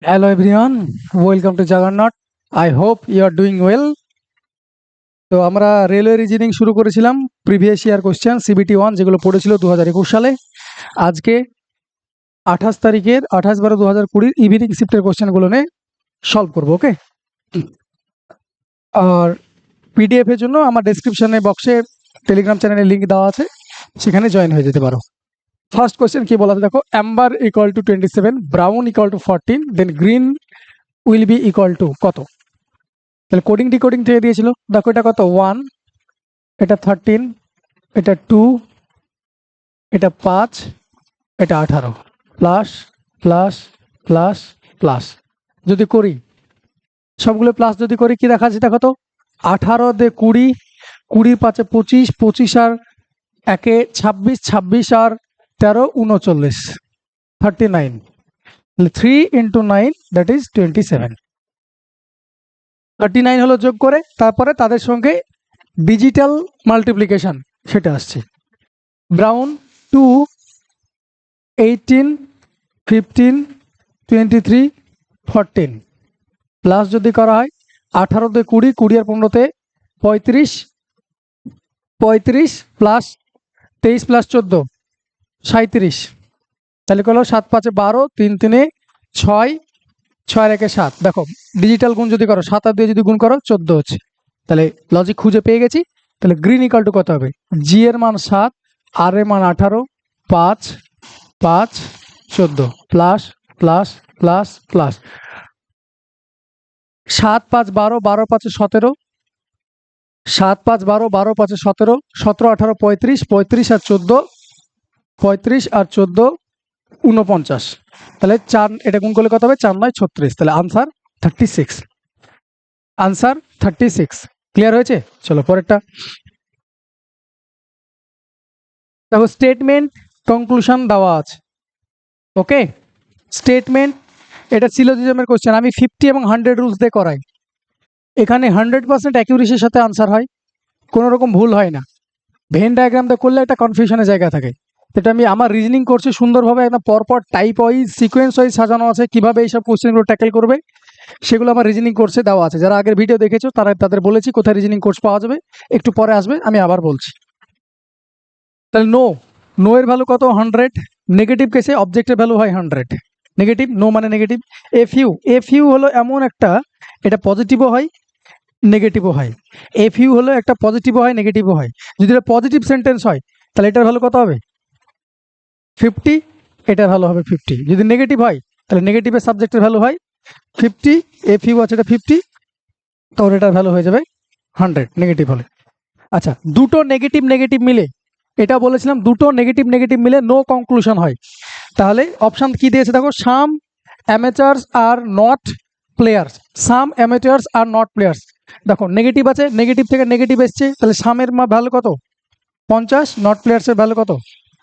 Hello everyone, welcome to Juggernaut. I hope you are doing well. তো আমরা railway reasoning শুরু করেছিলাম previous year question CBT 1 যেগুলো পড়েছিল 2021 সালে। আজকে 28 তারিখের 28/12/2020 ইভিনিং শিফটের কোশ্চেনগুলো নিয়ে সলভ করব। ওকে, আর পিডিএফ এর জন্য আমার ডেসক্রিপশনে বক্সে টেলিগ্রাম চ্যানেলের লিংক দেওয়া আছে, সেখানে জয়েন হয়ে যেতে পারো। ফার্স্ট কোশ্চেন কি বলা আছে দেখো, amber equal to 27, brown equal to 14, then green will be equal to কত? তাহলে কোডিং ডিকোডিং থেকে দিয়েছিল। দেখো এটা কত, 1, এটা 13, এটা 2, এটা 5, এটা 18, প্লাস প্লাস প্লাস প্লাস। যদি করি সবগুলো প্লাস যদি করি কি দেখা যাচ্ছে দেখো তো, 18 দিয়ে 20, 20 5 25, 25 আর 1 26, 26 আর 13 39, 39, 3 into 9 that is 27। 39 হলো যোগ করে, তারপরে তাদের সঙ্গে ডিজিটাল মাল্টিপ্লিকেশন সেটা আসছে। ব্রাউন 2, 18, 15, 23, 14 প্লাস যদি করা হয় 18 তে 20, 20 আর 15 35, 35 প্লাস 23 প্লাস 14 37, তাহলে কত 7 5 12, 3 3 6, 6 1 7। দেখো ডিজিটাল গুণ যদি করো 7 আর 2 যদি গুণ করো 14 হচ্ছে। তাহলে লজিক খুঁজে পেয়ে গেছি। তাহলে গ্রিন ইকুয়াল টু কত হবে, জি এর মান 7, আর এর মান 18, 5 5 14 প্লাস প্লাস প্লাস প্লাস 7 5 12, 12 5 17, 7 5 12, 12 5 17, 17 18 35, 35 আর 14, 35 আর 14 49। তাহলে 4 এটা গুণ করলে কত হবে, 4 9 36। তাহলে আনসার 36, আনসার 36। ক্লিয়ার হয়েছে? চলো পরেরটা দেখো, স্টেটমেন্ট কনক্লুশন দেওয়া আছে। ওকে, স্টেটমেন্ট এটা সিলোজিজমের কোশ্চেন। আমি 50 এবং 100 রুলস দিয়ে করাই। এখানে 100% অ্যাকিউরেসির সাথে আনসার হয়, কোনো রকম ভুল হয় না। ভেন ডায়াগ্রাম দিয়ে করলে একটা কনফিউশনের জায়গা থাকে। এটা আমি আমার রিজনিং করছি সুন্দরভাবে, একদম পরপর টাইপ ওয়াইজ সিকোয়েন্স ওয়াইজ সাজানো আছে, কিভাবে এইসব কোশ্চেনগুলো ট্যাকেল করবে সেগুলো আমার রিজনিং কোর্সে দেওয়া আছে। যারা আগের ভিডিও দেখেছো তাদের বলেছি কোথায় রিজনিং কোর্স পাওয়া যাবে, একটু পরে আসবে, আমি আবার বলছি। তাহলে নো এর ভ্যালু কত, 100। নেগেটিভ কেসে অবজেক্টের ভ্যালু হয় 100, নেগেটিভ নো মানে নেগেটিভ। এফ ইউ হলো এমন একটা, এটা পজিটিভও হয় নেগেটিভও হয়। এফ ইউ হলো একটা পজিটিভও হয় নেগেটিভও হয়। যদি এটা পজিটিভ সেন্টেন্স হয় তাহলে এটার ভ্যালু কত হবে, 50, এটার ভ্যালু হবে 50। যদি নেগেটিভ হয় তাহলে নেগেটিভের সাবজেক্টের ভ্যালু হয় 50, এফ ইউ আছে এটা 50, তখন এটার ভ্যালু হয়ে যাবে 100 নেগেটিভ হলে। আচ্ছা, দুটো নেগেটিভ নেগেটিভ মিলে, এটা বলেছিলাম দুটো নেগেটিভ নেগেটিভ মিলে নো কনক্লুশন হয়। তাহলে অপশান কি দিয়েছে দেখো, some amateurs are not players, some amateurs are not players. দেখো নেগেটিভ আছে, নেগেটিভ থেকে নেগেটিভ এসছে, তাহলে সামের ভ্যালু কত 50, নট প্লেয়ার্সের ভ্যালু কত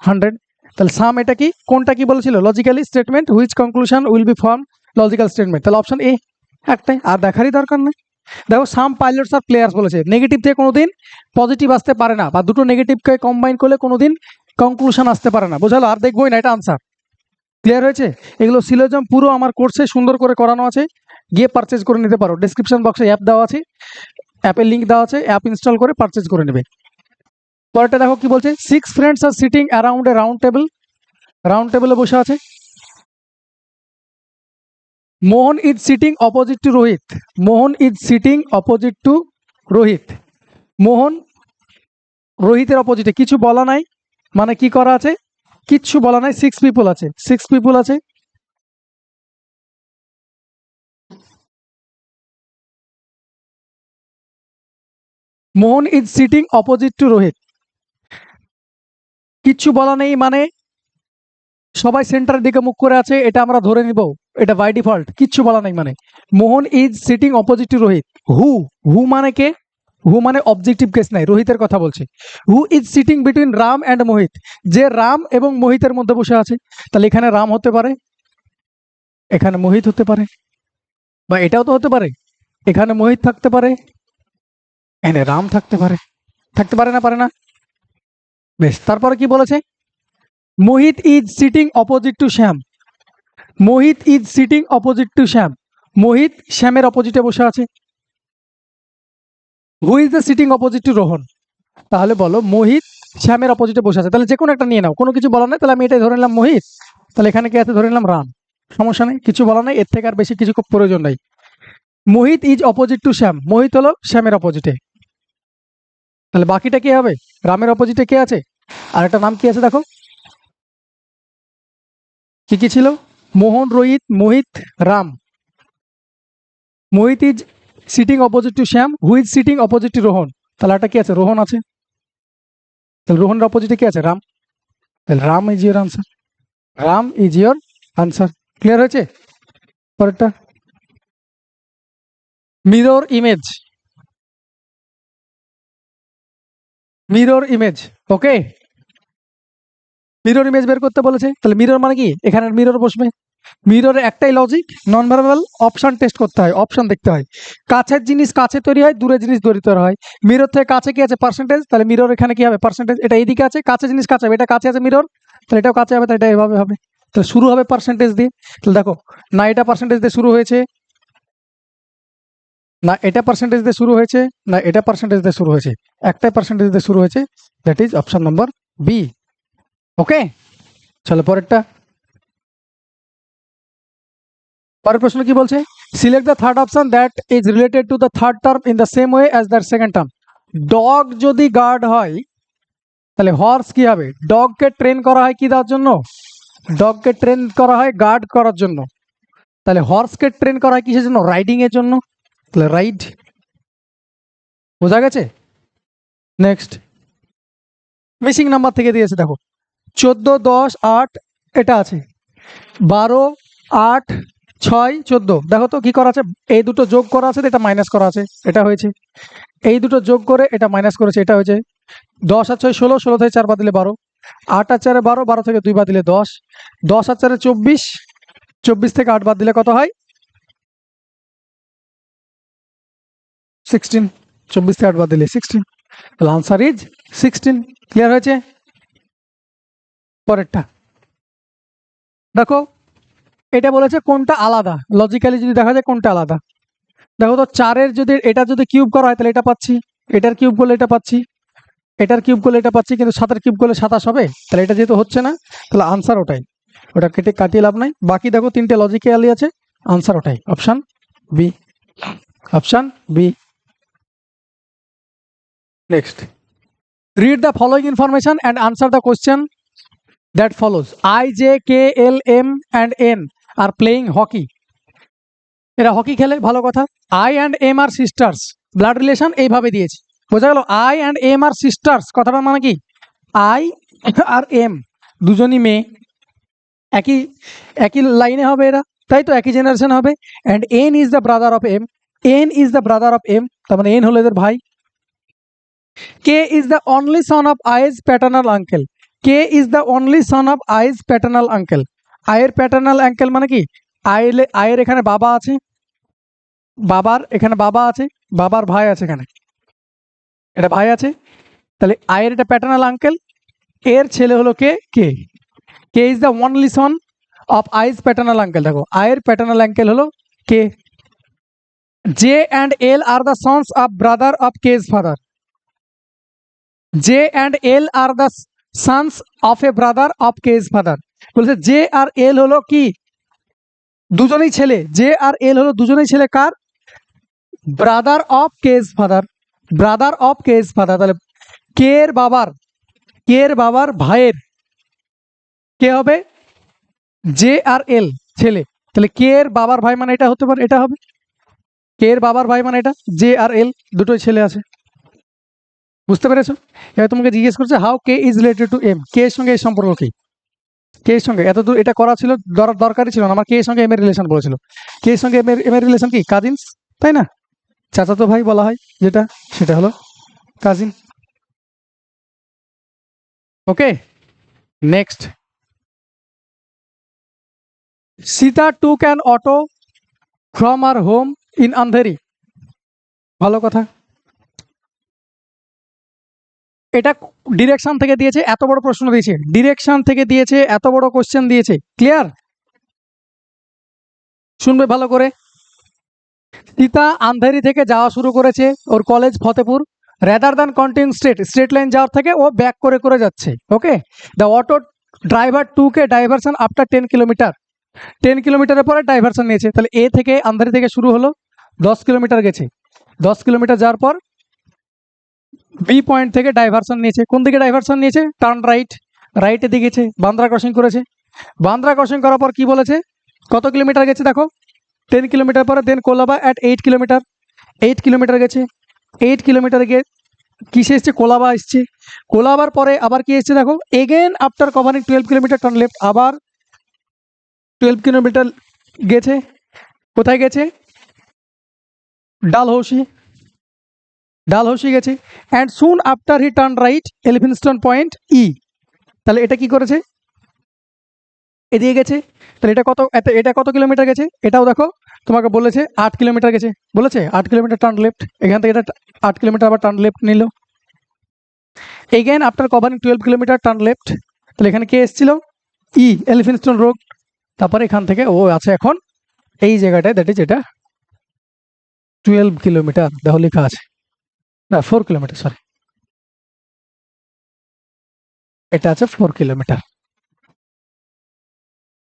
100। তাহলে সাম এটা কি, কোনটা কি বলেছিল, logically statement which conclusion will be form logical statement. তাহলে অপশন এ একটাই, আর দেখারই দরকার নেই। দেখো সাম পাইলটস আর প্লেয়ার্স বলেছে, নেগেটিভ থেকে কোনোদিন পজিটিভ আসতে পারে না, বা দুটো নেগেটিভকে কম্বাইন করলে কোনোদিন কনক্লুশন আসতে পারে না। বোঝালো? আর দেখবোই না, এটা আনসার। ক্লিয়ার হয়েছে? এগুলো সিলোজিজম পুরো আমার কোর্সে সুন্দর করে করানো আছে, গিয়ে পারচেজ করে নিতে পারো। ডেসক্রিপশন বক্সে অ্যাপ দেওয়া আছে, অ্যাপের লিঙ্ক দেওয়া আছে, অ্যাপ ইনস্টল করে পারচেজ করে নেবে। পরেরটা দেখো কি বলছে, 6 friends are sitting around a round table, round টেবিলে বসে আছে। Mohan is sitting opposite to Rohit, Mohan is sitting opposite to Rohit. Mohan রোহিতের অপোজিটে, কিছু বলা নাই মানে কি করা আছে, কিচ্ছু বলা নাই। 6 পিপল আছে, 6 পিপল আছে। Mohan is sitting opposite to Rohit, কিচ্ছু বলা নেই মানে সবাই সেন্টারের দিকে মুখ করে আছে, এটা আমরা ধরে নিব, এটা বাই ডিফল্ট। কিচ্ছু বলা নাই মানে Mohan is sitting opposite to Rohit. Who মানে কে, হু মানে অবজেক্টিভ কেস নাই, রোহিতের কথা বলছে। Who is sitting between Ram and Mohit, যে রাম এবং মোহিতের মধ্যে বসে আছে। তাহলে এখানে রাম হতে পারে, এখানে মোহিত হতে পারে, বা এটাও তো হতে পারে, এখানে মোহিত থাকতে পারে, এখানে রাম থাকতে পারে। থাকতে পারে না, পারে না? বেশ, তারপরে কি বলেছে, Mohit is sitting opposite to Shyam. Mohit is sitting opposite to Shyam, Mohit শ্যামের অপোজিটে বসে আছে। Who is the sitting opposite to Rohan, তাহলে বলো মোহিত শ্যামের অপোজিটে বসে আছে, তাহলে যে কোনো একটা নিয়ে নাও, কোনো কিছু বলা নাই, তাহলে আমি এটাই ধরে নিলাম মোহিত, তাহলে এখানে কি আছে ধরে নিলাম রাম, সমস্যা নেই, কিছু বলা নাই, এর থেকে আর বেশি কিছু খুব প্রয়োজন নাই। মোহিত ইজ অপোজিট টু শ্যাম, মোহিত হলো শ্যামের অপোজিটে, তাহলে বাকিটা কি হবে, রামের অপোজিটে কে আছে, আর একটা নাম কি আছে দেখো, কি কি ছিল, Mohan, Rohit, Mohit, Ram. Mohit is sitting opposite to Shyam, who is sitting opposite to Rohan, তাহলে একটা কি আছে, রোহন আছে, তাহলে রোহনের অপোজিটে কি আছে, রাম, তাহলে Ram is your answer, Ram is your answer. Clear হয়েছে? পরেরটা, মিরর ইমেজ, মিরর ইমেজ, ওকে, মিরর ইমেজ বের করতে বলেছে, তাহলে মিরর মানে কি, এখানে মিরর বসবে, মিররের একটাই logic, non verbal option test করতে হয়, অপশন দেখতে হয়, কাছের জিনিস কাছে তৈরি হয়, দূরের জিনিস দূরে তৈরি হয়, মিরর থেকে কাছে কি আছে পার্সেন্টেজ, তাহলে মিরর এখানে কি হবে পার্সেন্টেজ, এটা এইদিকে আছে, কাছে জিনিস কাছে হবে, এটা কাছে আছে মিরর, তাহলে এটাও কাছে হবে, তাহলে এটা এভাবে হবে, তাহলে শুরু হবে পার্সেন্টেজ দিয়ে, তাহলে দেখো না এটা পার্সেন্টেজ দিয়ে শুরু হয়েছে, না এটা পার্সেন্টেজ দিয়ে শুরু হয়েছে, না এটা পার্সেন্টেজ দিয়ে শুরু হয়েছে, একটাই পার্সেন্টেজ দিয়ে শুরু হয়েছে, that is option number B. Okay, চলো পরেরটা, পরের প্রশ্ন কি বলছে, select the third option that is related to the third term in the same way as the second term. Dog যদি গার্ড হয় তাহলে হর্স কি হবে, ডগকে ট্রেন করা হয় কি দেওয়ার জন্য, ডগকে ট্রেন করা হয় গার্ড করার জন্য, তাহলে হর্সকে ট্রেন করা হয় কিসের জন্য, রাইডিং এর জন্য, তাহলে রাইড, বোঝা গেছে। নেক্সট, মিসিং নাম্বার থেকে দিয়েছে দেখো, 14, 10, 8 এটা আছে, 12, 8, 6, 14, দেখো তো কি করা আছে, এই দুটো যোগ করা আছে, এটা মাইনাস করা আছে, এটা হয়েছে, এই দুটো যোগ করে এটা মাইনাস করেছে, এটা হয়েছে, 10 আর 6 16, 16 থেকে 4 বাদ দিলে 12, 8 আর 4 12, 12 থেকে 2 বাদ দিলে 10, 10 আর 4 24, 24 থেকে 8 বাদ দিলে কত হয় 16, 24 থেকে 8 বাদ দিলে 16, তাহলে আনসার ইজ 16। ক্লিয়ার হয়েছে? পরেরটা দেখো, এটা বলেছে কোনটা আলাদা, লজিক্যালি যদি দেখা যায় কোনটা আলাদা, দেখো তো 4-এর যদি এটা যদি কিউব করা হয় তাহলে এটা পাচ্ছি, এটার কিউব করলে এটা পাচ্ছি, এটার কিউব করলে এটা পাচ্ছি, কিন্তু 7-এর কিউব করলে 27 হবে, তাহলে এটা যেহেতু হচ্ছে না তাহলে আনসার ওটাই, ওটা কেটে কাটিয়ে লাভ নাই, বাকি দেখো 3টে লজিক্যালি আছে, আনসার ওটাই, option B, option B. Next, read the following information and answer the question that follows. I, J, K, L, M and N are playing hockey. এরা হকি খেলে, ভালো কথা। I and M are sisters, blood relation এইভাবে দিয়েছে, বোঝা গেল, I and M are sisters কথাটার মানে কি, I আর M দুজনই মেয়ে, একই একই লাইনে হবে এরা, তাই তো একই জেনারেশন হবে, and N is the brother of M, N is the brother of M, তার মানে N হলো এদের ভাই, K is the only son of I's paternal uncle, K is the only son of I's paternal uncle, আয়ের paternal uncle মানে কি, আয়ের এখানে বাবা আছে, বাবার এখানে বাবা আছে, বাবার ভাই আছে, এখানে এটা ভাই আছে, তাহলে আয়ের এটা প্যাটার্নাল আঙ্কেল, এর ছেলে হলো কে, K, K is the only son of I's paternal uncle, দেখো আয়ের প্যাটার্নাল আঙ্কেল হলো কে, J and L are the sons of brother of K's father, J and L are the sons of a brother of K's father, বলছে J আর L হলো কি, দুজনেই ছেলে, জে আর এল হলো দুজনেই ছেলে কার, brother of K's father, brother of K's father, তাহলে কে এর বাবার ভাইয়ের কে হবে, জে আর এল ছেলে, তাহলে কে এর বাবার ভাই মানে এটা হতে পারে, এটা হবে, কে এর বাবার ভাই মানে এটা, জে আর এল দুটোই ছেলে আছে, বুঝতে পেরেছো? এবার তোমাকে জিজ্ঞেস করছে how K is related to M, K এর সঙ্গে এই সম্পর্ক কি, কে এর সঙ্গে এত দূর এটা করা ছিল দরকারই ছিল না, আমার কে এর সঙ্গে এম এর রিলেশন বলেছিল, কে এর সঙ্গে এম এর রিলেশন কি, কাজিনস, তাই না, চাচাতো ভাই বলা হয় যেটা, সেটা হলো cousin. Okay, next, Sita took an auto from her home in Andheri, ভালো কথা, এটা ডিরেকশন থেকে দিয়েছে, এত বড় প্রশ্ন দিয়েছে, ডিরেকশন থেকে দিয়েছে, এত বড় কোশ্চেন দিয়েছে, ক্লিয়ার, শুনবে ভালো করে। সীতা আন্ধেরি থেকে যাওয়া শুরু করেছে ওর college Fatehpur, rather than continuing straight line যাওয়ার থেকে ও ব্যাক করে করে যাচ্ছে। Okay, the auto driver 2K diversion after 10 kilometre. 10 কিলোমিটারের পরে ডাইভারশন নিয়েছে, তাহলে এ থেকে আন্ধেরি থেকে শুরু হলো, 10 কিলোমিটার গেছে, 10 কিলোমিটার যাওয়ার পর বি পয়েন্ট থেকে ডাইভারশন নিয়েছে। কোন দিকে ডাইভারশন নিয়েছে? টার্ন রাইট, রাইটের দিকে গেছে, বান্দ্রা ক্রসিং করেছে। বান্দ্রা ক্রসিং করার পর কি বলেছে, কত কিলোমিটার গেছে দেখো, 10 কিলোমিটার পরে দেন কোলাবা অ্যাট 8 কিলোমিটার, 8 কিলোমিটার গেছে। 8 কিলোমিটার গিয়ে কিসে এসছে? কোলাবা এসছে। কোলাবার পরে আবার কি এসছে দেখো, again after covering 12 kilometre turn left, আবার 12 কিলোমিটার গেছে। কোথায় গেছে? ডালহৌসি, ডালহৌসি গেছে। And soon after he turn right Elphinstone point ই। তাহলে এটা কি করেছে? এদিকে গেছে। তাহলে এটা কত কিলোমিটার গেছে? এটাও দেখো তোমাকে বলেছে 8 কিলোমিটার গেছে, বলেছে 8 কিলোমিটার টার্ন লেফট, এখান থেকে এটা 8 কিলোমিটার আবার টার্ন লেফট নিল। Again after covering 12 kilometre turn left, তাহলে এখানে কে এসেছিল? ই, এলিফিনস্টোন রোড। তারপরে এখান থেকে ও আছে এখন এই জায়গাটায়, দ্যাট ইজ এটা 12 কিলোমিটার দেখো লেখা আছে, না 4 কিলোমিটার, সরি, এটা আছে 4 কিলোমিটার।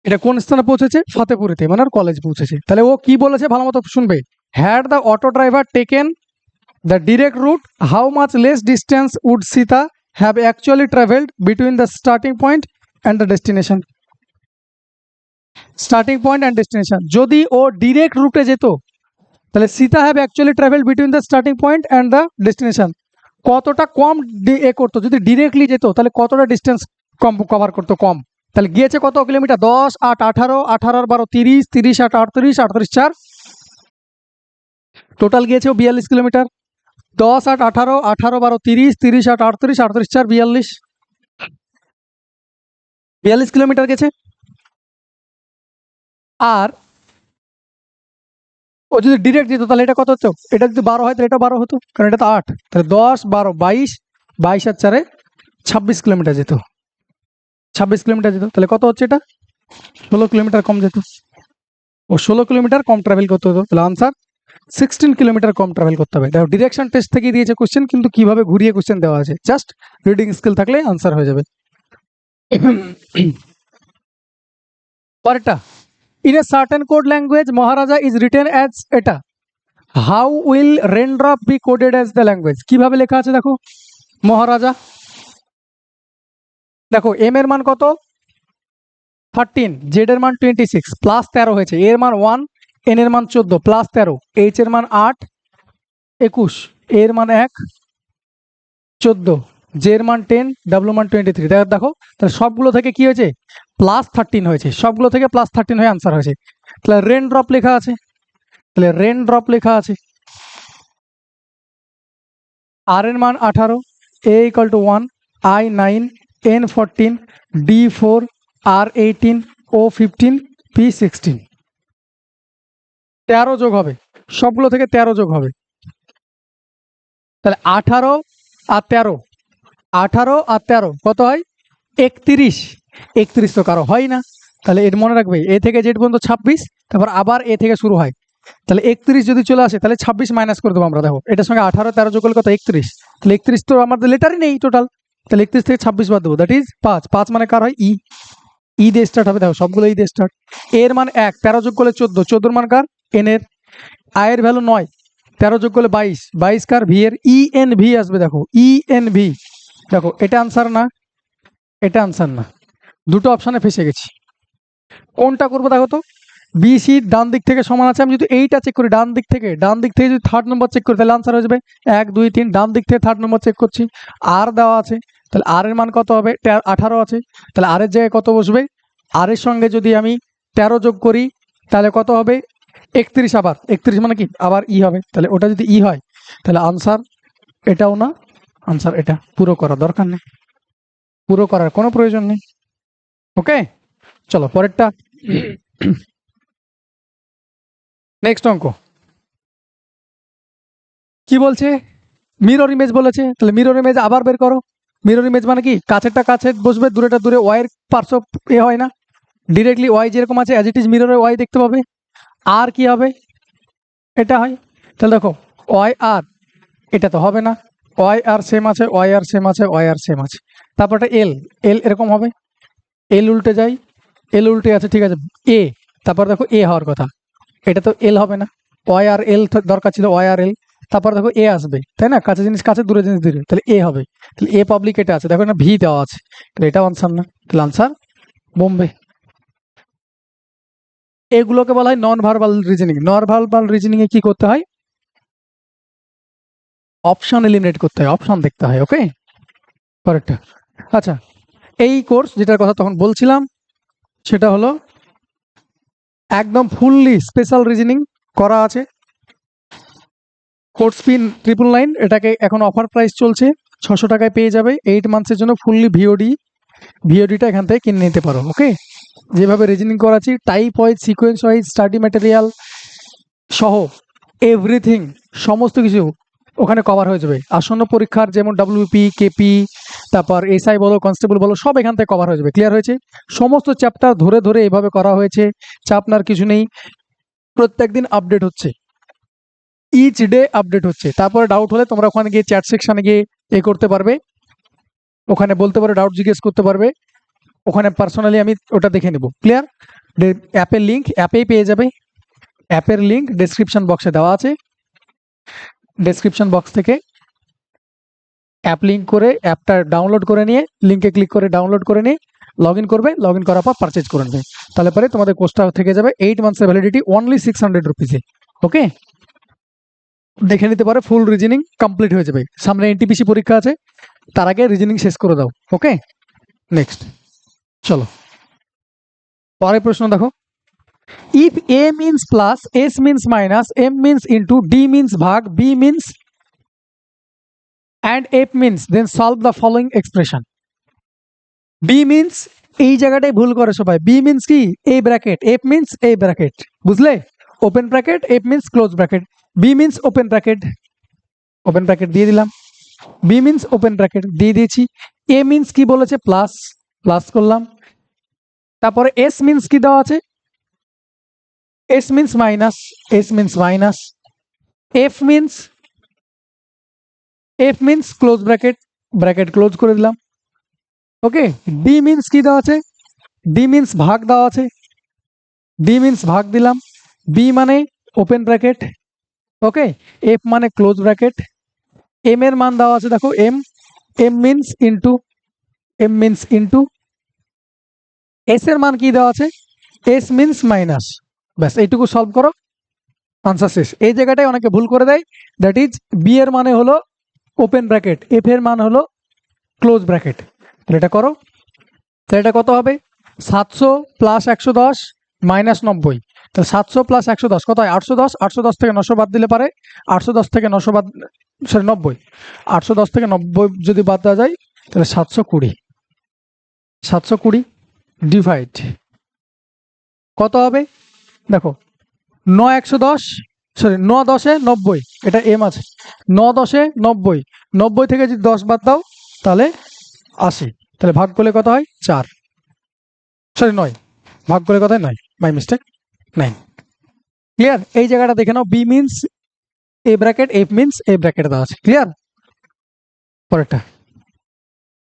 এটা কোন স্থানে পৌঁছেছে? ফতেপুরিতে, মানে ওর কলেজ পৌঁছেছে। তাহলে ও কি বলেছে ভালো মতো শুনবে। Had the auto driver taken the direct route, how much less distance would Sita have actually travelled between the starting point and the destination. Starting point and destination, যদি ও ডিরেক্ট রুটে যেত তাহলে Sita have actually travelled between the starting point and the destination, কতটা কম এ করতো। যদি directly যেত তাহলে কতটা ডিস্টেন্স কম কভার করতো, কম। তাহলে গিয়েছে কত কিলোমিটার? 10, 8, 18, 18 আর 12, 30, 30, 8, 38, 38, 4, টোটাল গিয়েছে ও 42 কিলোমিটার। 10, 8, 18, 18, 12, 30, 30, 8, 38, 38, 4, 42, 42 কিলোমিটার গেছে। আর ও যদি ডিরেক্ট যেত তাহলে এটা কত হতো? এটা যদি 12 হয় তাহলে এটা 12 হতো, কারণ এটা তো 8, তাহলে 10, 12, 22, 22 আর 4, 26 কিলোমিটার যেত, 26 কিলোমিটার যেত। তাহলে কত হচ্ছে? এটা 16 কিলোমিটার কম যেত। ও 16 কিলোমিটার কম ট্রাভেল করতে হতো। তাহলে আনসার 16 কিলোমিটার কম ট্রাভেল করতে হবে। দেখো ডিরেকশন টেস্ট থেকে দিয়েছে কোশ্চেন, কিন্তু কিভাবে ঘুরিয়ে কোশ্চেন দেওয়া আছে, জাস্ট রিডিং স্কিল থাকলে আনসার হয়ে যাবে। পরেরটা, in a certain code language Maharaja is written as এটা, how will raindrop be coded as the language. কিভাবে লেখা আছে দেখো, মহারাজা, দেখো এম এর মান কত? 13, জেড এর মান 26, প্লাস 13 হয়েছে, এর মান 1, এন এর মান 14, প্লাস 13, এইচ এর মান 8, 21, এর মান 1, 14, জে এর মান 10, ডাব্লিউ মান 23। দেখো তাহলে সবগুলো থেকে কি হয়েছে? প্লাস 13 হয়েছে, সবগুলো থেকে প্লাস 13 হয়ে আনসার হয়েছে। তাহলে রেন ড্রপ লেখা আছে, তাহলে রেন ড্রপ লেখা আছে। আর এর মান 18, A equal to 1, I 9, N 14, D 4, R 18, O 15, P 16। 13 যোগ হবে, সবগুলো থেকে 13 যোগ হবে। তাহলে 18 আর 13, 18 আর 13 কত হয়? 31। 31 তো কারো হয় না, তাহলে এর মনে রাখবে এ থেকে জেড পর্যন্ত 26, তারপর আবার এ থেকে শুরু হয়। তাহলে 31 যদি চলে আসে তাহলে 26 মাইনাস করে দেবো আমরা। দেখো এটার সঙ্গে 18, 13 যোগ করলে কত? 31। তাহলে 31 তো আমাদের লেটারই নেই টোটাল, তাহলে 31 থেকে 26 বাদ দেবো, দ্যাট ইজ 5। 5 মানে কার হয়? ই, ই দিয়ে স্টার্ট হবে। দেখো সবগুলো ই দিয়ে স্টার্ট। এর মান 1, 13 যোগ করলে 14, 14 মান কার? এন এর। আয়ের ভ্যালু 9, 13 যোগ করলে 22, 22 কার? ভি এর। ই এন ভি আসবে, দেখো ই এন ভি। দেখো এটা আনসার না, এটা আনসার না, দুটো অপশানে ফেসে গেছি। কোনটা করবো দেখো তো? বি সি ডান দিক থেকে সমান আছে, আমি যদি এইটা চেক করি ডান দিক থেকে, যদি 3rd নম্বর চেক করি তাহলে আনসার হয়ে যাবে 1, 2, 3। ডান দিক থেকে 3rd নম্বর চেক করছি, আর দেওয়া আছে, তাহলে আর এর মান কত হবে? 18 আছে, তাহলে আর এর জায়গায় কত বসবে? আর এর সঙ্গে যদি আমি 13 যোগ করি তাহলে কত হবে? 31। আবার 31 মানে কি? আবার ই হবে, তাহলে ওটা যদি ই হয় তাহলে আনসার এটাও না, আনসার এটা। পুরো করার দরকার নেই, পুরো করার কোনো প্রয়োজন নেই। ওকে, চলো পরেরটা। নেক্সট অঙ্ক কি বলছে? মিরর ইমেজ বলেছে, তাহলে মিরর ইমেজ আবার বের করো। মিরর ইমেজ মানে কি? কাছেরটা কাছে বসবে, দূরেটা দূরে। ওয়াই এর পার্শ্ব এ হয় না, ডিরেক্টলি ওয়াই যেরকম আছে অ্যাজ ইট ইজ মিররে ওয়াই দেখতে পাবে। আর কি হবে, এটা হয়। তাহলে দেখো ওয়াই আর, এটা তো হবে না, ওয়াই আর সেম আছে, ওয়াই আর সেম আছে, ওয়াই আর সেম আছে। তারপরটা এল, এল এরকম হবে, এল উল্টে যাই, এল উল্টে আছে, ঠিক আছে। এ, তারপর দেখো এ হওয়ার কথা, এটা তো এল হবে না, ওয়াই আর এল দরকার ছিল, ওয়াই আর এল। তারপর দেখো এ আসবে, তাই না, কাছে জিনিস কাছে, দূরে জিনিস দূরে, তাহলে এ হবে। তাহলে এ পাবলিক এটা আছে, দেখো না ভি দেওয়া আছে, তাহলে এটা আনসার না, তাহলে আনসার বোম্বে। এগুলোকে বলা হয় non verbal reasoning. Non verbal reasoning এ কি করতে হয়, অপশন এলিমিনেট করতে হয়, অপশন দেখতে হয়। ওকে, পরেরটা। আচ্ছা, এই কোর্স যেটার কথা তখন বলছিলাম সেটা হলো একদম ফুললি স্পেশাল রিজনিং করা আছে। কোর্স ফি 999, এটাকে এখন অফার প্রাইস চলছে, 600 টাকায় পেয়ে যাবে 8 মান্থসের জন্য ফুললি ভিওডি। ভিওডিটা এখান থেকে কিনে নিতে পারো। ওকে, যেভাবে রিজনিং করাচ্ছি, type wise, sequence wise, study material সহ এভরিথিং, সমস্ত কিছু ওখানে কভার হয়ে যাবে। আসন্ন পরীক্ষার যেমন ডাব্লিউপি, কেপি, তারপর এসআই বলো, কনস্টেবল বলো, সব এখান থেকে কভার হয়ে যাবে। ক্লিয়ার হয়েছে? সমস্ত চ্যাপ্টার ধরে ধরে এভাবে করা হয়েছে, চাপনার কিছু নেই। প্রত্যেকদিন আপডেট হচ্ছে, ইচ ডে আপডেট হচ্ছে। তারপরে ডাউট হলে তোমরা ওখানে গিয়ে চ্যাট সেকশনে গিয়ে এ করতে পারবে, ওখানে বলতে পারো, ডাউট জিজ্ঞেস করতে পারবে, ওখানে পার্সোনালি আমি ওটা দেখে নেব। ক্লিয়ার? অ্যাপের লিঙ্ক অ্যাপেই পেয়ে যাবে, অ্যাপের লিঙ্ক ডেসক্রিপশন বক্সে দেওয়া আছে। ডেসক্রিপশন বক্স থেকে অ্যাপ লিঙ্ক করে অ্যাপটা ডাউনলোড করে নিয়ে, লিঙ্কে ক্লিক করে ডাউনলোড করে নিয়ে লগ ইন করবে, লগ ইন করার পর পারচেজ করে নেবে। তাহলে পরে তোমাদের কোর্সটা থেকে যাবে 8 মান্থসের ভ্যালিডিটি, অনলি 600 রুপিসে। ওকে, দেখে নিতে পারো, ফুল রিজনিং কমপ্লিট হয়ে যাবে। সামনে এনটিপিসি পরীক্ষা আছে, তার আগে রিজনিং শেষ করে দাও। ওকে, নেক্সট চলো পরের প্রশ্ন দেখো। If A means plus, S means minus, M means into, D means ভাগ, B means and f means, then solve the following expression. b means, এই জায়গাটাই ভুল করে সবাই। b means কি, a bracket, f means a bracket, বুঝলে? Open bracket, f means close bracket, b means open bracket, open bracket দিয়ে দিলাম, b means open bracket দিয়ে দিয়েছি, a means কি বলেছে, প্লাস, প্লাস করলাম। তারপরে s means কি দেওয়া আছে, s means minus, s means minus, f means close bracket, bracket close করে দিলাম। ওকে, ডি মিনস কি দেওয়া আছে, ডি মিনস ভাগ দেওয়া আছে, ডি মিনস ভাগ দিলাম, বি মানে ওপেন ব্র্যাকেট, ওকে, এফ মানে ক্লোজ ব্র্যাকেট, এম এর মান দেওয়া আছে, দেখো M, M means into, M means into, S এর মান কি দেওয়া আছে, এস মিনস মাইনাস। ব্যাস এইটুকু সলভ করো, আনসার শেষ। এই জায়গাটায় অনেকে ভুল করে দেয়, দ্যাট ইজ বি এর মানে হলো ওপেন ব্র্যাকেট, এফ এর মান হলো ক্লোজ ব্র্যাকেট। তাহলে এটা করো, তাহলে এটা কত হবে, 700 প্লাস 110 মাইনাস 90, তাহলে 700 প্লাস 110 কত হয়, 810, 810 থেকে 900 বাদ দিলে পারে, 810 থেকে 900 বাদ, সরি 90, 810 থেকে 90 যদি বাদ দেওয়া যায় তাহলে 720, 720 ডিভাইড কত হবে, দেখো 9 110, সরি 9 10 90, এটা এম আছে, 9 10 90, 90 থেকে যদি 10 বাদ দাও তাহলে 80, তাহলে ভাগ করলে কত হয়, 4, সরি 9, ভাগ করলে কত হয়, 9, বাই মিস্টেক 9। ক্লিয়ার? এই জায়গাটা দেখে নাও, B means a bracket, F means a bracket দেওয়া আছে। ক্লিয়ার? পরেরটা,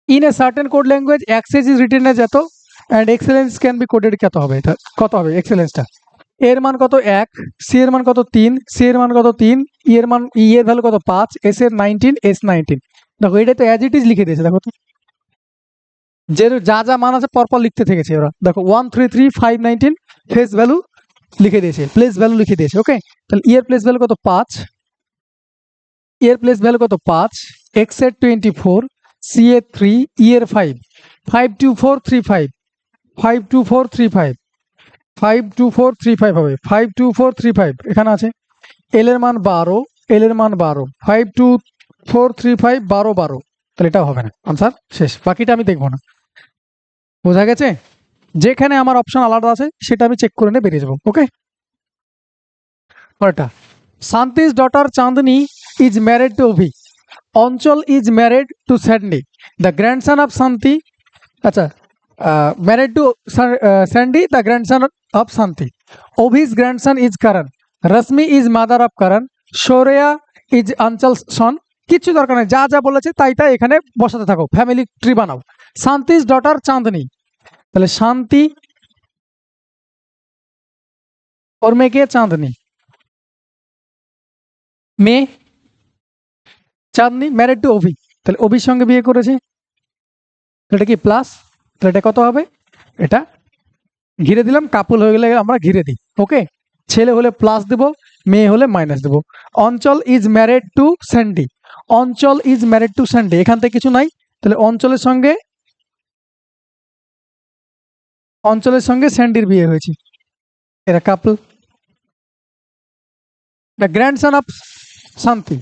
in a certain code language access is written as এত and excellence can be coded, কত হবে, এটা কত হবে এক্সেলেন্সটা, এর মান কত 1, সি এর মান কত 3, সি এর মান কত 3, ই এর মান, ই এর ভ্যালু কত 5, এস এর 19, এস 19। দেখো এটা তো অ্যাজ ইট ইজ লিখে দিয়েছে, দেখো তো যে যা যা মান আছে পরপর লিখতে থেকেছে ওরা, দেখো 133,519 ফেস ভ্যালু লিখে দিয়েছে, প্লেস ভ্যালু লিখে দিয়েছে। ওকে, তাহলে ই এর প্লেস ভ্যালু কত 5, ই এর প্লেস ভ্যালু কত 5, এক্স এর 24, সি এর 3, ই এর 5, 52435, 52435, 52435 হবে, 52435 এখানে আছে। এল এর মান 12, এল এর মান 12, 52435 12 12, তাহলে এটাও হবে না, আনসার শেষ। বাকিটা আমি দেখবো না, বোঝা গেছে? যেখানে আমার অপশন আলাদা আছে সেটা আমি চেক করে নিয়ে বেরিয়ে যাবো। ওকে, পরেরটা, শান্তি's daughter Chandni is married to Ovi, অঞ্চল is married to Sandy, the grandson of Shanti। আচ্ছা, married to Sandy, the grandson of Santi. Obhi's grandson is Karan. Rasmi is mother of Karan. Shoreya is Anchal's son. কিচ্ছু দরকার নেই, যা যা বলেছে তাই তাই এখানে বসাতে থাকো, ফ্যামিলি ট্রি বানাও। শান্তি's ডটার চাঁদনি, তাহলে শান্তি ওর মেয়েকে চাঁদনি, মেয়ে চাঁদনি ম্যারিড টু অভি, তাহলে অভির সঙ্গে বিয়ে করেছে, এটা কি প্লাস, তাহলে এটা কত হবে, এটা ঘিরে দিলাম, কাপল হয়ে গেলে আমরা ঘিরে দিই। ওকে, ছেলে হলে প্লাস দেব, মেয়ে হলে মাইনাস দেব। অঞ্চল ইজ ম্যারিড টু স্যান্ডি, অঞ্চল ইজ ম্যারিড টু স্যান্ডি, এখান থেকে কিছু নাই, তাহলে অঞ্চলের সঙ্গে স্যান্ডির বিয়ে হয়েছে, এরা কাপল। দ্য গ্র্যান্ডসন অফ শান্তি,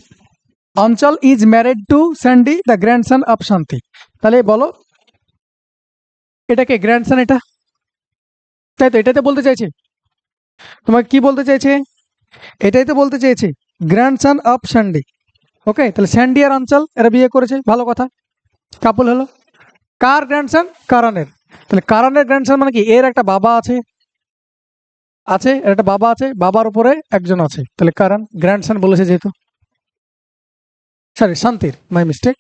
অঞ্চল is married to Sandy the grandson of শান্তি, তাহলে বলো এটাকে গ্র্যান্ডসন, এটা তাই তো, এটাতে বলতে চাইছে, তোমাকে কি বলতে চাইছে, এটাই তো বলতে চেয়েছে, গ্র্যান্ডসন অফ স্যান্ডি। ওকে, তাহলে স্যান্ডি আর অঞ্চল এরা বিয়ে করেছে, ভালো কথা, কাপল হলো। কার গ্র্যান্ডসন, কারণের, তাহলে কারণের গ্র্যান্ডসন মানে কি, এর একটা বাবা আছে, এর একটা বাবা আছে, বাবার উপরে একজন আছে, তাহলে কারণ গ্র্যান্ডসন বলেছে যেহেতু, সরি শান্তির, মাই মিস্টেক।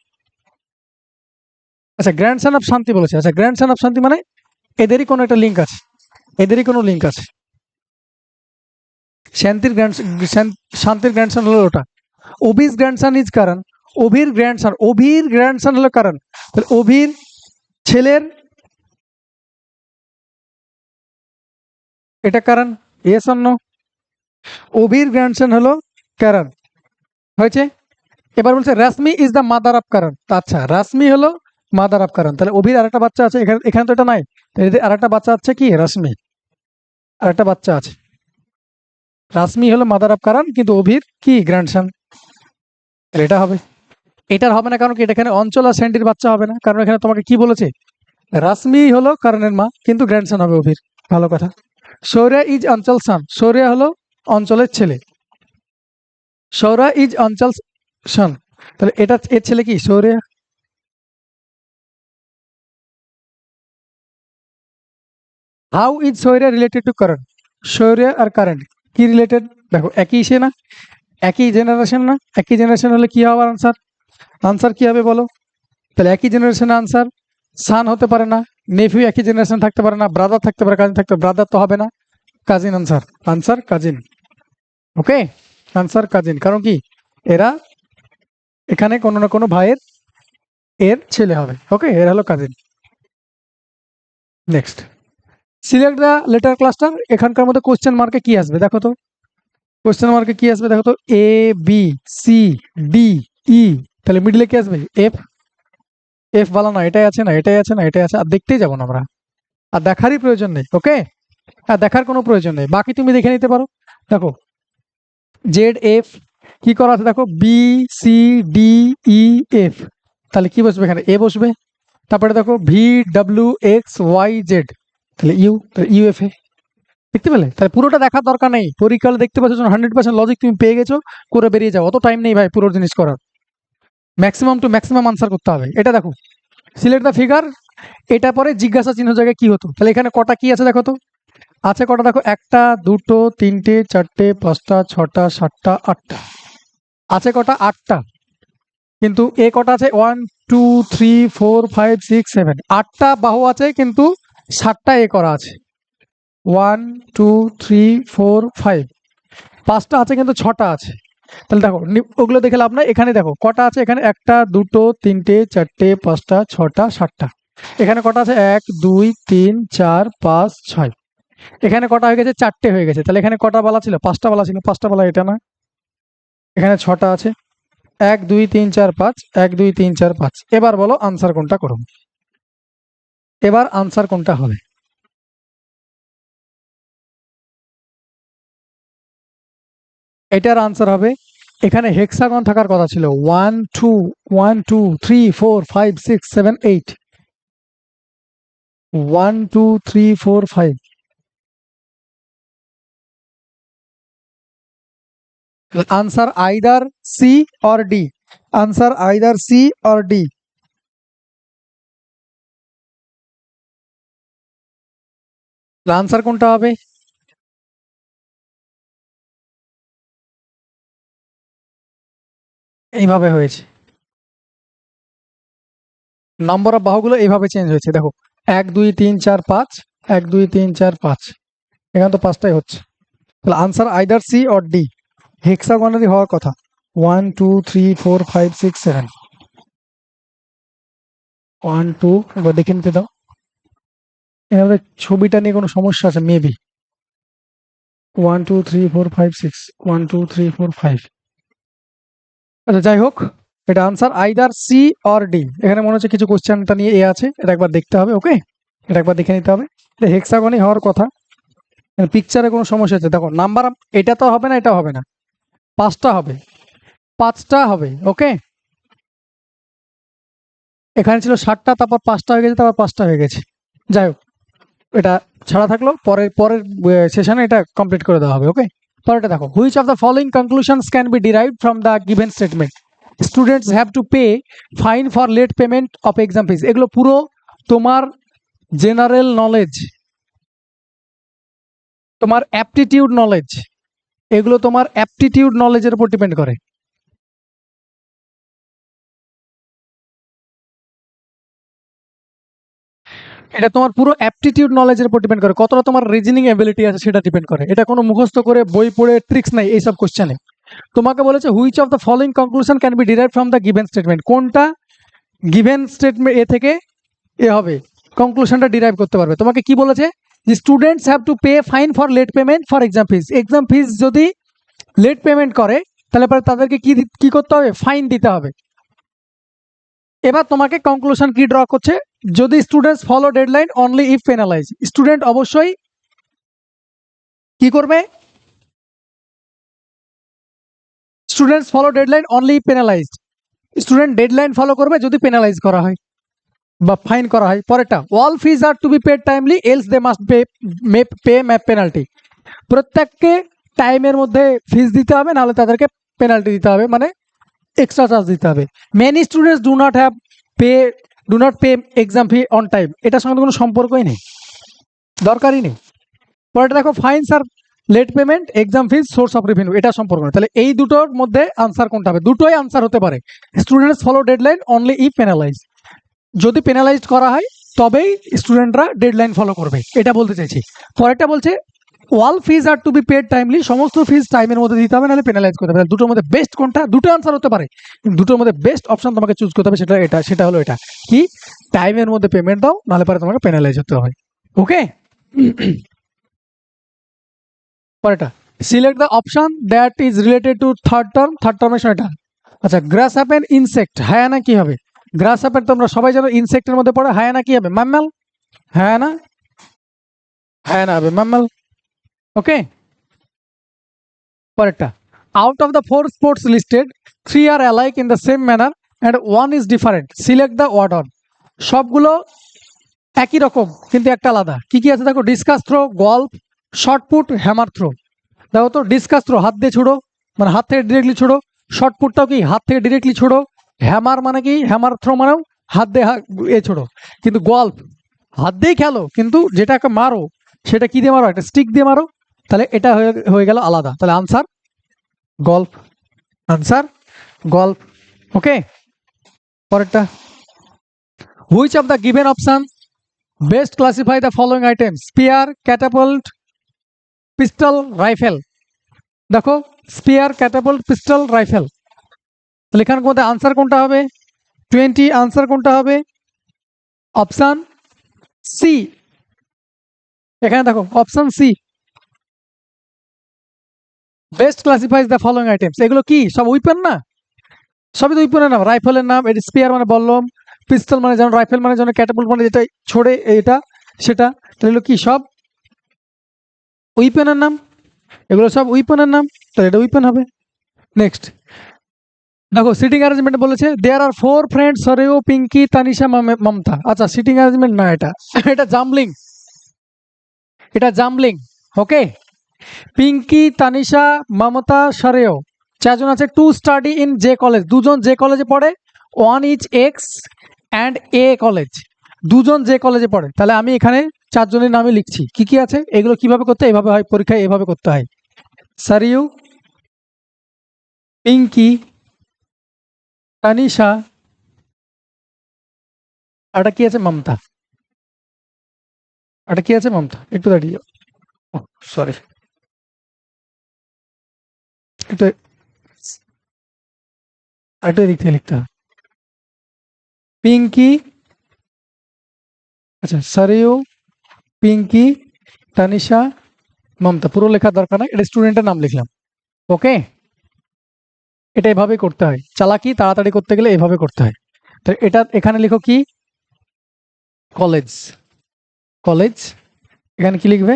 আচ্ছা, গ্র্যান্ডসন অফ শান্তি বলেছে, আচ্ছা গ্র্যান্ডসন অফ শান্তি মানে এদেরই কোনো একটা লিঙ্ক আছে, এদেরই কোনো লিঙ্ক আছে। শান্তির গ্র্যান্ডসন হলো ওটা। অভির গ্র্যান্ডসন ইজ কারণ, অভির গ্র্যান্ডসন হলো কারণ, তাহলে অভির ছেলের এটা কারণ, yes or no, Abhir grandson হলো কারণ, হয়েছে। এবার বলছে Rashmi is the mother of কারণ, আচ্ছা রাশমি হলো মাদার অফ কারণ, তাহলে অভির আরেকটা বাচ্চা আছে, এখানে তো এটা নাই, আরেকটা বাচ্চা আছে কি রাশমি, আরেকটা বাচ্চা আছে, রাশমি হলো মাদার অফ কারণ, কিন্তু অভির কি গ্র্যান্ডসন, এটা হবে। এটার হবে না কারণ কি, এটা এখানে অঞ্চল আর স্যান্ডির বাচ্চা হবে না, কারণ এখানে তোমাকে কি বলেছে, রাশমি হলো কারণের মা, কিন্তু গ্র্যান্ডসন হবে অভির, ভালো কথা। শৌর্য ইজ অঞ্চল সান, শৌর্য হলো অঞ্চলের ছেলে, সৌরা ইজ অঞ্চল সান, তাহলে এটা এর ছেলে কি শৌর্য। হাউ ইজ শৌর্য রিলেটেড টু কারণ, শৌর্য আর কারেন্ট কি রিলেটেড, দেখো একই সে না, একই জেনারেশন না, একই জেনারেশন হলে কি হবে আনসার, আনসার কি হবে বলো, তাহলে একই জেনারেশনের আনসার সান হতে পারে না, নেফিউ একই জেনারেশন থাকতে পারে না, ব্রাদার থাকতে পারে, কাজিন থাকতে, ব্রাদার তো হবে না, কাজিন আনসার, আনসার কাজিন। ওকে, আনসার কাজিন, কারণ কি এরা এখানে কোনো না কোনো ভাইয়ের এর ছেলে হবে। ওকে, এরা হলো cousin. Next, select the letter cluster, এখানকার মধ্যে কোশ্চেন মার্কে কি আসবে দেখো তো, কোশ্চেন মার্কে কি আসবে দেখো তো, এ বি সি ডি ই, তাহলে মিডলে কি আসবে, এফ, এফ বলা না, এটাই আছে না, এটাই আছে না, এটাই আছে, আর দেখতেই যাবো না আমরা, আর দেখারই প্রয়োজন নেই। ওকে, আর দেখার কোনো প্রয়োজন নেই, বাকি তুমি দেখে নিতে পারো। দেখো জেড এফ কি করা আছে, দেখো B C D E F, তাহলে কি বসবে এখানে, এ বসবে, তারপরে দেখো V W X Y Z, তাহলে ইউ, ইউএফ এ, দেখতে পেলে, তাহলে পুরোটা দেখার দরকার নেই, পরীক্ষায় দেখতে পাচ্ছ 100% লজিক তুমি পেয়ে গেছো, করে বেরিয়ে যাও, অত টাইম নেই ভাই পুরো জিনিস করার, ম্যাক্সিমাম টু ম্যাক্সিমাম আনসার করতে হবে। এটা দেখো সিলেক্ট দ্য ফিগার, এটা পরে জিজ্ঞাসা চিহ্ন জায়গায় কি হতো, তাহলে এখানে কটা কি আছে দেখো তো, আছে কটা দেখো, একটা দুটো তিনটে চারটে পাঁচটা ছটা সাতটা আটটা, আছে কটা, আটটা, কিন্তু এ কটা আছে, 1 2 3 4 5 6 7, আটটা বাহু আছে, কিন্তু 7টা এ করা আছে, 1 2 3 4 5, 5টা আছে কিন্তু 6টা আছে, তাহলে দেখো ওগুলো দেখে লাভ নাই, এখানে দেখো কটা আছে, এখানে একটা দুটো তিনটে চারটে পাঁচটা ছটা সাতটা, এখানে কটা আছে, 1 2 3 4 5 6, এখানে কটা হয়ে গেছে, 4টে হয়ে গেছে, তাহলে এখানে কটা বলা ছিল, 5টা বলা ছিল, 5টা বলা এটা না, এখানে 6টা আছে, 1 2 3 4 5, 1 2 3 4 5, এবার বলো আনসার কোনটা করো, এবার আনসার কোনটা হবে, এটার আনসার হবে, এখানে হেক্সাগন থাকার কথা ছিল, 1 2 1 2 3 4 5 6 7 8, 1 2 3 4 5, answer either C or D, answer either C or D, answer কোনটা হবে? এইভাবে হয়েছে, নম্বর অফ বাহুগুলো এইভাবে চেঞ্জ হয়েছে। দেখো 1 2 3 4 5, 1 2 3 4 5, এখানে তো পাঁচটাই হচ্ছে। তাহলে answer either C or D, হেক্সাগনালি হওয়ার কথা। 1 2 3 4 5 6 7, 1 2, এবার দেখে নিতে দাও, এখানে ছবিটা নিয়ে কোনো সমস্যা আছে মেবি। 1 2 3 4 5 6, 1 2 3 4 5। আচ্ছা যাই হোক, এটা answer either C or D. এখানে মনে হচ্ছে কিছু কোশ্চেনটা নিয়ে এ আছে, এটা একবার দেখতে হবে। ওকে, এটা একবার দেখে নিতে হবে। এটা হেক্সাগনই হওয়ার কথা, পিকচারে কোনো সমস্যা আছে। দেখো নাম্বার, এটা তো হবে না, এটা হবে না, পাঁচটা হবে, পাঁচটা হবে। ওকে, এখানে ছিল 7টা, তারপর 5টা হয়ে গেছে, তারপর 5টা হয়ে গেছে। যাই হোক, এটা ছাড়া থাকলো, পরের পরের সেশনে এটা কমপ্লিট করে দেওয়া হবে। ওকে, পরেরটা দেখো, which of the following conclusions can be derived from the given statement? Students have to pay fine for late payment of exam fees. এগুলো পুরো তোমার জেনারেল নলেজ, তোমার অ্যাপটিটিউড নলেজ, এগুলো তোমার অ্যাপটিটিউড নলেজের উপর ডিপেন্ড করে। এটা তোমার পুরো অ্যাপটিটিউড নলেজের উপর ডিপেন্ড করে, কতটা তোমার রিজনিং এবিলিটি আছে সেটা ডিপেন্ড করে। এটা কোনো মুখস্থ করে বই পড়ে ট্রিক্স নাই এইসব কোশ্চেনে। তোমাকে বলেছে which of the following conclusion can be derive from the given statement, কোনটা গিভেন স্টেটমেন্ট এ থেকে এ হবে, কনক্লুশনটা ডিরাইভ করতে পারবে। তোমাকে কি বলেছে, যে students have to pay fine for late payment for exam fees. Exam fees যদি লেট পেমেন্ট করে তাহলে পরে তাদেরকে কি করতে হবে, ফাইন দিতে হবে। এবার তোমাকে কনক্লুশন কি ড্র করছে, যদি students follow deadline only if penalise, student অবশ্যই কি করবে, students follow deadline only if penalised, student deadline follow করবে যদি পেনালাইজ করা হয় বা ফাইন করা হয়। পরেরটা, all fees are to be paid timely else they must pay penalty. প্রত্যেককে টাইমের মধ্যে ফিজ দিতে হবে, নাহলে তাদেরকে পেনাল্টি দিতে হবে, মানে এক্সট্রা চার্জ দিতে হবে। Many students do not pay exam fee on time, এটার সঙ্গে কোনো সম্পর্কই নেই, দরকারই নেই। পরেরটা দেখো, fines are late payment exam fees source of revenue, এটা সম্পর্ক নেই। তাহলে এই দুটোর মধ্যে আনসার কোনটা হবে? দুটোই আনসার হতে পারে। Students follow deadline only if penalise, যদি পেনালাইজড করা হয় তবেই স্টুডেন্টরা ডেডলাইন ফলো করবে, এটা বলতে চাইছি। পরেরটা বলছে all fees are to be paid timely, সমস্ত ফিজ টাইমের মধ্যে দিতে হবে, নাহলে পেনালাইজ করতে হবে। দুটোর মধ্যে বেস্ট কোনটা? দুটো আনসার হতে পারে, দুটোর মধ্যে বেস্ট অপশন তোমাকে চুজ করতে হবে, সেটা হলো এটা কি, টাইমের মধ্যে পেমেন্ট দাও, নাহলে পরে তোমাকে পেনালাইজ হতে হবে। ওকে, পরেরটা, select the option that is related two third term. Third টার্মের সময় এটা, আচ্ছা, গ্রাস অ্যাপেন ইনসেক্ট, হায়ানা কি হবে? গ্রাস অ্যাপেন তোমরা সবাই জানো ইনসেক্টের মধ্যে পড়ে, হায়ানা কি হবে? ম্যাম্মাল, হায়ানা, হায়ানা হবে ম্যাম্মাল। ওকে, পরেরটা, out of the 4 sports listed 3 are alike in the same manner and 1 is different, select the order. সবগুলো একই রকম কিন্তু একটা আলাদা, কি কি আছে দেখো, discus throw, golf, shot put, hammer throw. দেখো তো, ডিসকাস থ্রো হাত দিয়ে ছুড়ো, মানে হাত থেকে ডিরেক্টলি ছুড়ো। শর্টপুটটাও কি হাত থেকে ডিরেক্টলি ছুড়ো। হ্যামার মানে কি, হ্যামার থ্রো মানেও হাত দিয়ে এ ছুড়ো। কিন্তু গল্ফ হাত দিয়েই খেলো, কিন্তু যেটাকে মারো সেটা কি দিয়ে মারো, একটা স্টিক দিয়ে মারো। তাহলে এটা হয়ে গেল আলাদা। তাহলে answer golf, answer golf. Okay, পরেরটা, which of the given option best classify the following item, spear, catapult, pistol, rifle. দেখো, স্পিয়ার, ক্যাটাপল্ট, পিস্টল, রাইফেল, তাহলে এখানের মধ্যে আনসার কোনটা হবে? 20 আনসার কোনটা হবে? Option C. এখানে দেখো option C, best classifies the following items. এগুলো কি সব উইপেন না? সবই তো উইপেনের নাম। রাইফেলের নাম, এটা স্পিয়ার মানে বললাম, পিস্তল মানে যেমন, রাইফেল মানে যেমন, ক্যাটাপল্ট মানে যেটা ছোড়ে এটা সেটা। তাহলে কি সব উইপেনের নাম? এগুলো সব উইপেনের নাম, তাহলে এটা উইপেন হবে। নেক্সট দেখো, সিটিং অ্যারেঞ্জমেন্ট বলেছে দেয়ার আর 4 ফ্রেন্ডস, সরেও, পিঙ্কি, তানিশা, মমতা। আচ্ছা, সিটিং অ্যারেঞ্জমেন্ট না, এটা এটা জাম্বলিং, এটা জাম্বলিং। ওকে, পিঙ্কি, তানিশা, মমতা, সরেও, চারজন আছে। To study in J college, দুজন যে কলেজে পড়ে। 1 is x and a college, দুজন যে কলেজে পড়ে। তাহলে আমি এখানে চারজনের নামে লিখছি, কি কি আছে এগুলো কিভাবে করতে হয়, এভাবে হয় পরীক্ষায়, এভাবে করতে হয়। সারিউ, পিঙ্কি, তানিশা, আরটা কি আছে, মমতা। আরটা কি আছে, মমতা। একটু দাঁড়িয়ে, সরি, একটু আরেকটু এদিক থেকে লিখতে হবে। পিঙ্কি, আচ্ছা, সারিউ, পিঙ্কি, তানিশা, মমতা। পুরো লেখার দরকার নাই, এটা স্টুডেন্টের নাম লিখলাম। ওকে, এটা এভাবেই করতে হয়, চালাকি তাড়াতাড়ি করতে গেলে এভাবে করতে হয়। তো এটা এখানে লিখো কি, কলেজ। কলেজ, এখানে কি লিখবে,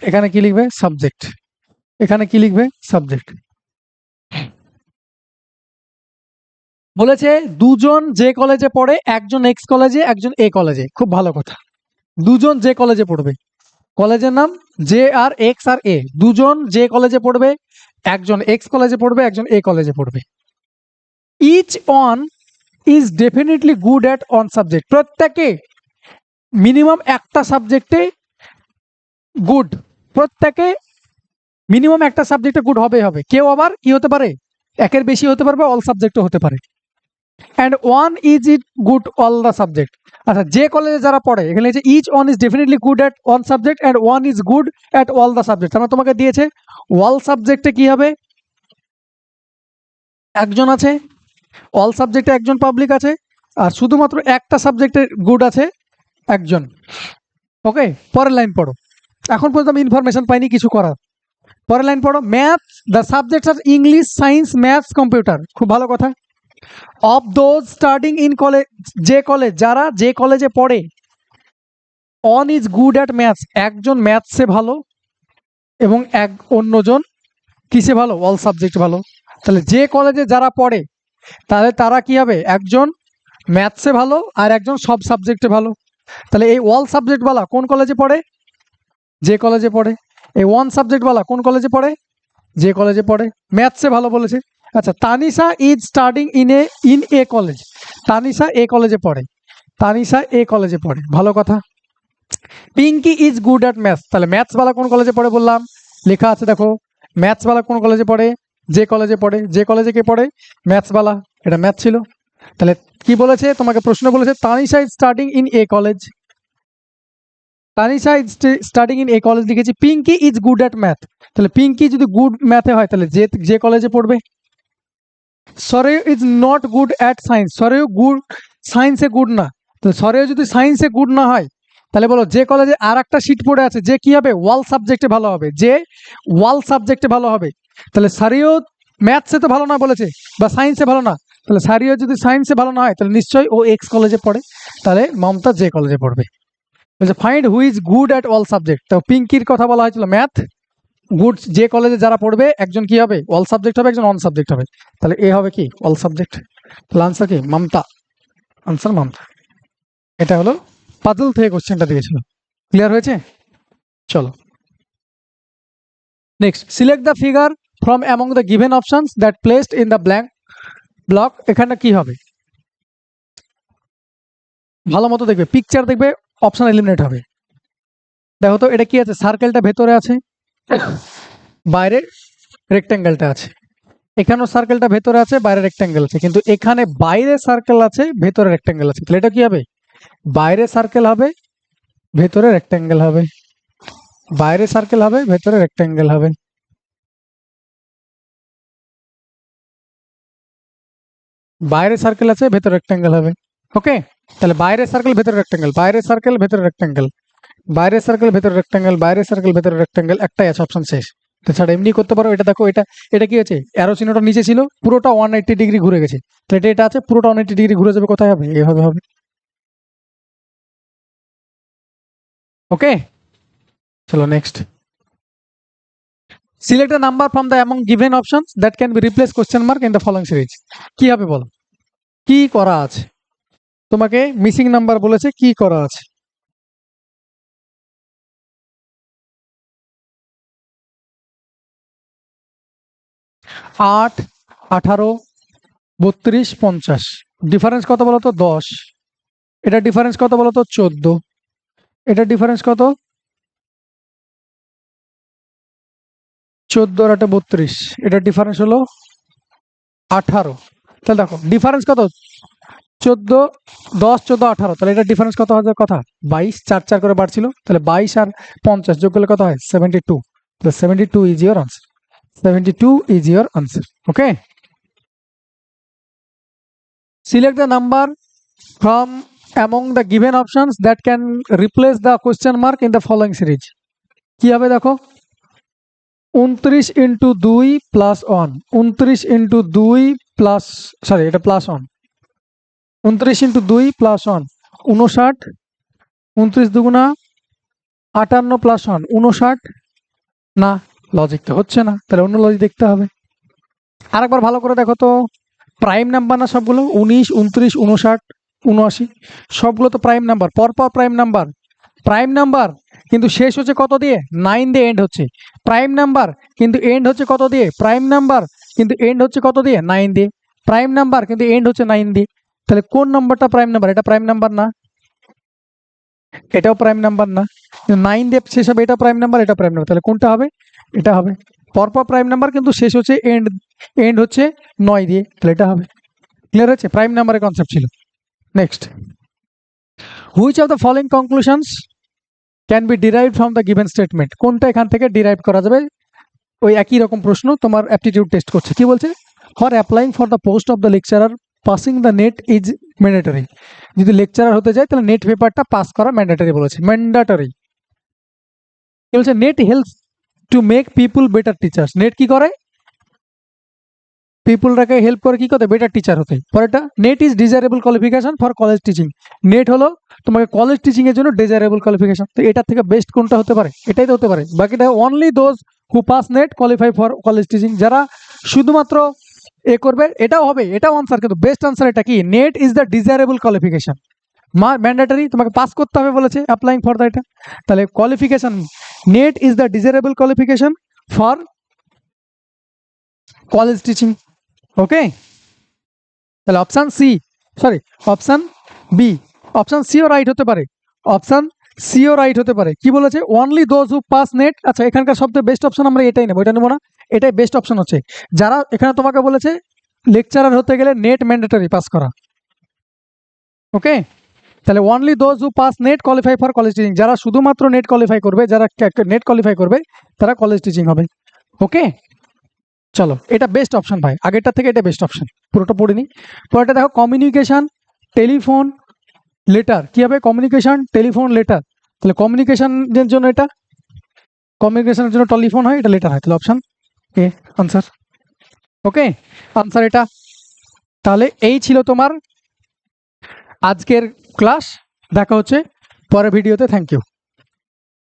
এখানে কি লিখবে, সাবজেক্ট। এখানে কি লিখবে, সাবজেক্ট। বলেছে দুজন যে কলেজে পড়ে, একজন এক্স কলেজে, একজন এ কলেজে। খুব ভালো কথা, দুজন যে কলেজে পড়বে, কলেজের নাম জে আর এক্স আর এ, দুজন যে কলেজে পড়বে, একজন এক্স কলেজে পড়বে, একজন এ কলেজে পড়বে। Each one is definitely good at one subject, প্রত্যেকে মিনিমাম একটা সাবজেক্টে গুড, প্রত্যেকে মিনিমাম একটা সাবজেক্টে গুড হবে হবে। কেউ আবার কি হতে পারে, একের বেশি হতে পারবে, অল সাবজেক্টও হতে পারে। And one is it good all the subject. আচ্ছা, যে কলেজে যারা পড়ে, এখানে যে each one is definitely good at one subject and one is good at all the subject. আমরা তোমাকে দিয়েছে অল সাবজেক্টে কি হবে, একজন আছে, অল সাবজেক্টে একজন পাবলিক আছে, আর শুধুমাত্র একটা সাবজেক্টে গুড আছে একজন। ওকে, পরের লাইন পড়ো। এখন পর্যন্ত আমি ইনফরমেশন পাইনি কিছু করার। পরের লাইন পড়ো, math, the subjects are English, science, maths, computer. খুব ভালো কথা। Of those studying in college, যে কলেজ, যারা যে কলেজে পড়ে, one is good at maths, একজন ম্যাথসে ভালো, এবং অন্যজন কিসে ভালো, অল সাবজেক্ট ভালো। তাহলে যে কলেজে যারা পড়ে, তাহলে তারা কি হবে, একজন ম্যাথসে ভালো আর একজন সব সাবজেক্টে ভালো। তাহলে এই অল সাবজেক্ট বালা কোন কলেজে পড়ে, যে কলেজে পড়ে। এই ওয়ান সাবজেক্ট বালা কোন কলেজে পড়ে, যে কলেজে পড়ে। ম্যাথসে ভালো বলেছে। আচ্ছা, Tanisha is studying in a college, Tanisha এ কলেজে পড়ে, তানিশা এ কলেজে পড়ে, ভালো কথা। Pinky is good at maths, তাহলে ম্যাথস বালা কোন কলেজে পড়ে বললাম, লেখা আছে দেখো, ম্যাথস বালা কোন কলেজে পড়ে, যে কলেজে পড়ে। যে কলেজে কে পড়ে, ম্যাথস বালা, এটা ম্যাথ ছিল। তাহলে কি বলেছে, তোমাকে প্রশ্ন বলেছে Tanisha is studying in a college, Tanisha is studying in a college লিখেছি। Pinky is good at math, তাহলে পিঙ্কি যদি গুড ম্যাথে হয়, তাহলে যে কলেজে পড়বে। সরেও is not good at science, সরেও গুড, সায়েন্সে গুড না। তো সরেও যদি সায়েন্সে গুড না হয়, তাহলে বলো যে কলেজে আর একটা সিট পড়ে আছে, যে কি হবে, ওয়াল সাবজেক্টে ভালো হবে, যে ওয়াল সাবজেক্টে ভালো হবে। তাহলে সারিও ম্যাথসে তো ভালো না বলেছে, বা সায়েন্সে ভালো না, তাহলে সারিও যদি সায়েন্সে ভালো না হয়, তাহলে নিশ্চয়ই ও এক্স কলেজে পড়ে, তাহলে মমতা যে কলেজে পড়বে। বলছে find who is good at all subject, তো পিঙ্কির কথা বলা হয়েছিল ম্যাথ, গুড যে কলেজে যারা পড়বে, একজন কি হবে, অল সাবজেক্ট হবে, একজন অন সাবজেক্ট হবে। তাহলে এ হবে কি, অল সাবজেক্ট। তাহলে আনসার কি, মমতা। আনসার মমতা। এটা হলো পাজল থেকে কোশ্চেনটা দিয়েছিল। ক্লিয়ার হয়েছে? চলো next, select the figure from among the given options that placed in the blank block. এখানে কি হবে, ভালো মতো দেখবে, পিকচার দেখবে, অপশন এলিমিনেট হবে। দেখো তো এটা কি আছে, সার্কেলটা ভেতরে আছে, বাইরে রেক্ট্যাঙ্গেলটা আছে। এখানেও সার্কেলটা ভেতরে আছে, বাইরে রেক্ট্যাঙ্গেল আছে, কিন্তু এখানে বাইরে সার্কেল আছে, ভেতরে রেক্ট্যাঙ্গেল আছে। তাহলে এটা কি হবে, বাইরে সার্কেল হবে, ভেতরে রেক্ট্যাঙ্গেল হবে, বাইরে সার্কেল হবে, ভেতরে রেক্ট্যাঙ্গেল হবে। বাইরে সার্কেল আছে, ভেতরে রেক্ট্যাঙ্গেল হবে। ওকে, তাহলে বাইরে সার্কেল, ভেতরে রেক্ট্যাঙ্গেল, বাইরে সার্কেল, ভেতরে রেক্ট্যাঙ্গেল, বাইরে সার্কেল, ভেতরে রেক্ট্যাঙ্গেল, বাইরে সার্কেল, ভেতরে রেক্ট্যাঙ্গেল, একটাই আছে, অপশন শেষ। তাছাড়া এমনি করতে পারো। এটা দেখো, এটা এটা কি আছে, অ্যারো চিহ্নটা নিচে ছিল, পুরোটা 180 ডিগ্রি ঘুরে গেছে। তো এটা আছে, পুরোটা 180 ডিগ্রি ঘুরে যাবে, কোথায় হবে, এভাবে হবে। ওকে, চলো next, select a number from the among given options that can be replace question mark in the following series. কি হবে বলো, কি করা আছে, তোমাকে মিসিং নাম্বার বলেছে, কি করা আছে। 8, 18, 32, 50। ডিফারেন্স কত বলো তো 10, এটা ডিফারেন্স কত বলো তো 14, এটা ডিফারেন্স কত 14 আর 32, এটা ডিফারেন্স হলো 18। তাহলে দেখো ডিফারেন্স কত 14, 10, 14, 18, তাহলে এটা ডিফারেন্স কত হাজার কথা 22, 4 4 করে বাড়ছিল, তাহলে 22 আর 50 যোগ করলে কত হয় 72। তো 72 is your answer, 72 is your answer. Okay, select the number from among the given options that can replace the question mark in the following series। কি হবে দেখো 29 into 2 plus 1, 29 into 2 plus, sorry এটা প্লাস 1, 29 ইন্টু 2 প্লাস 1 59, 29 দুগুণা 58 plus 1 59, না logic তো হচ্ছে না, তাহলে অন্য লজিক দেখতে হবে। আরেকবার ভালো করে দেখো তো, প্রাইম নাম্বার না সবগুলো 19, 29, 59, 79, সবগুলো তো প্রাইম নাম্বার, পরপর প্রাইম নাম্বার। প্রাইম নাম্বার কিন্তু শেষ হচ্ছে কত দিয়ে 9 দিয়ে এন্ড হচ্ছে, প্রাইম নাম্বার কিন্তু এন্ড হচ্ছে কত দিয়ে, প্রাইম নাম্বার কিন্তু এন্ড হচ্ছে কত দিয়ে 9 দিয়ে, প্রাইম নাম্বার কিন্তু এন্ড হচ্ছে 9 দিয়ে। তাহলে কোন নাম্বারটা প্রাইম নাম্বার? এটা প্রাইম নাম্বার না, এটাও প্রাইম নাম্বার না, 9 দিয়ে শেষ হবে, এটা প্রাইম নাম্বার, এটা প্রাইম নাম্বার, তাহলে কোনটা হবে? এটা হবে। পরপর প্রাইম নাম্বার কিন্তু শেষ হচ্ছে এন্ড হচ্ছে 9 দিয়ে, তাহলে এটা হবে। ক্লিয়ার হচ্ছে? প্রাইম নাম্বারের কনসেপ্ট ছিল। Next, which of the following conclusions can be derived from the given statement? কোনটা এখান থেকে ডিরাইভ করা যাবে? ওই একই রকম প্রশ্ন, তোমার অ্যাপটিটিউড টেস্ট করছে। কি বলছে? For applying for the post of the lecturer passing the net is mandatory. যদি লেকচারার হতে যায় তাহলে নেট পেপারটা পাস করা ম্যান্ডেটরি বলেছে, ম্যান্ডেটরি। কি বলছে? Net helps to make people better teachers. Net কি করে? পিপুলটাকে হেল্প করে কি করতে? বেটার টিচার হতে। পরেরটা, net is desirable qualification for college teaching. Net হলো তোমাকে কলেজ টিচিং এর জন্য ডিজায়ারেবল কোয়ালিফিকেশন। তো এটার থেকে বেস্ট কোনটা হতে পারে? এটাই তো হতে পারে। বাকিটা only those who pass net qualify for college teaching. যারা শুধুমাত্র এ করবে এটাও হবে, এটাও আনসার, কিন্তু বেস্ট আনসার এটা কি? NET is the desirable qualification. Mandatory, তোমাকে পাস করতে হবে বলেছে অ্যাপ্লাইং ফর দ্য, এটা তাহলে qualification, NET is the desirable qualification for college teaching. Okay, তাহলে option C, sorry option B, option সিও রাইট হতে পারে, অপশান সিও রাইট হতে পারে। কি বলেছে? Only those who pass NET. আচ্ছা, এখানকার সবচেয়ে বেস্ট অপশন আমরা এটাই নেবো, এটা নেবো না, এটাই বেস্ট অপশন হচ্ছে। যারা এখানে তোমাকে বলেছে লেকচারার হতে গেলে নেট ম্যান্ডেটরি পাস করা। ওকে, তাহলে only those who pass net qualify for college teaching. যারা শুধুমাত্র নেট কোয়ালিফাই করবে, যারা নেট কোয়ালিফাই করবে তারা কলেজ টিচিং হবে। ওকে, চলো এটা বেস্ট অপশন ভাই, আগেরটা থেকে এটা বেস্ট অপশন। পুরোটা পড়িনি। পরেরটা দেখো, কমিউনিকেশন, টেলিফোন, লেটার। কি হবে? Communication, telephone, letter. তাহলে কমিউনিকেশনের জন্য এটা, কমিউনিকেশনের জন্য টেলিফোন হয়, এটা লেটার হয়, তাহলে option A answer. Okay, answer এটা। তাহলে এই ছিল তোমার আজকের ক্লাস। দেখা হচ্ছে পরের ভিডিওতে। Thank you.